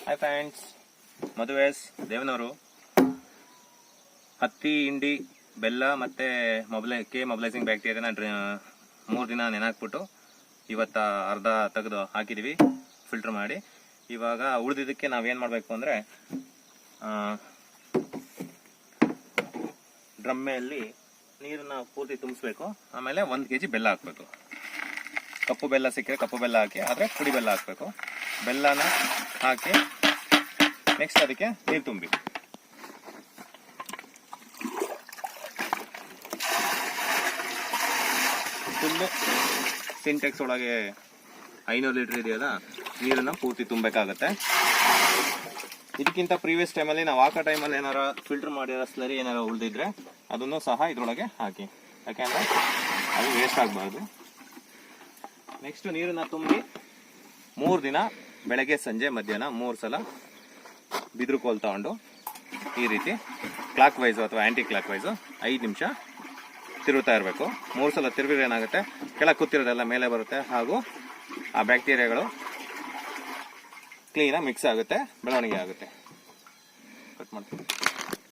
Hi friends, ಮದುವೆಸ್ ದೇವನವರು ಹತ್ತಿ ಹಿಂಡಿ ಬೆಲ್ಲ ಮತ್ತೆ ಮೊಬಲೈಸಿಂಗ್ ಬ್ಯಾಕ್ಟೀರಿಯಾನ 3 ದಿನ ನೆನಾಕ್ಬಿಟ್ಟು ಇವತ್ತ ಅರ್ಧ ತೆಗೆದು ಹಾಕಿದೀವಿ ಫಿಲ್ಟರ್ ಮಾಡಿ. ಇವಾಗ ಉಳಿದಿದ್ದಕ್ಕೆ ನಾವೇನ್ ಮಾಡಬೇಕು ಅಂದ್ರೆ ಡ್ರಮ್ಮೆಯಲ್ಲಿ ನೀರನ್ನ ಪೂರ್ತಿ ತುಂಬಿಸ್ಬೇಕು. ಆಮೇಲೆ 1 kg ಬೆಲ್ಲ ಹಾಕ್ಬೇಕು. ಕಪ್ಪು ಬೆಲ್ಲ ಸಿಕ್ಕರೆ ಕಪ್ಪು ಬೆಲ್ಲ ಹಾಕಿ, ಆದ್ರೆ ಪುಡಿ ಬೆಲ್ಲ ಹಾಕ್ಬೇಕು. ಬೆಲ್ಲನ ಹಾಕಿ ನೆಕ್ಸ್ಟ್ ಅದಕ್ಕೆ ನೀರು ತುಂಬಿ ಫುಲ್ಲು ಸಿಂಟೆಕ್ಸ್ ಒಳಗೆ 500 ಲೀಟರ್ ಇದೆಯಲ್ಲ, ನೀರನ್ನ ಪೂರ್ತಿ ತುಂಬಬೇಕಾಗತ್ತೆ. ಇದಕ್ಕಿಂತ ಪ್ರೀವಿಯಸ್ ಟೈಮಲ್ಲಿ ನಾವು ಹಾಕೋ ಟೈಮಲ್ಲಿ ಏನಾರ ಫಿಲ್ಟರ್ ಮಾಡಿರೋ ಸ್ಲರಿ ಏನಾರ ಉಳಿದಿದ್ರೆ ಅದನ್ನು ಸಹ ಇದ್ರೊಳಗೆ ಹಾಕಿ, ಯಾಕೆಂದ್ರೆ ಅದು ವೇಸ್ಟ್ ಆಗಬಾರ್ದು. ನೆಕ್ಸ್ಟ್ ನೀರನ್ನ ತುಂಬಿ 3 ದಿನ ಬೆಳಗ್ಗೆ ಸಂಜೆ ಮಧ್ಯಾಹ್ನ 3 ಸಲ ಬಿದ್ರು ಕೋಲ್ ತಗೊಂಡು ಈ ರೀತಿ ಕ್ಲಾಕ್ ವೈಸ್ ಅಥವಾ ಆಂಟಿ ಕ್ಲಾಕ್ ವೈಸ್ 5 ನಿಮಿಷ ತಿರುಗ್ತಾ ಇರಬೇಕು. 3 ಸಲ ತಿರುಗಿದ್ರೆ ಏನಾಗುತ್ತೆ, ಕೆಳಗೆ ಕೂತಿರೋದೆಲ್ಲ ಮೇಲೆ ಬರುತ್ತೆ, ಹಾಗೂ ಆ ಬ್ಯಾಕ್ಟೀರಿಯಾಗಳು ಕ್ಲೀನಾಗಿ ಮಿಕ್ಸ್ ಆಗುತ್ತೆ, ಬೆಳವಣಿಗೆ ಆಗುತ್ತೆ. ಕಟ್ ಮಾಡ್ತೀನಿ.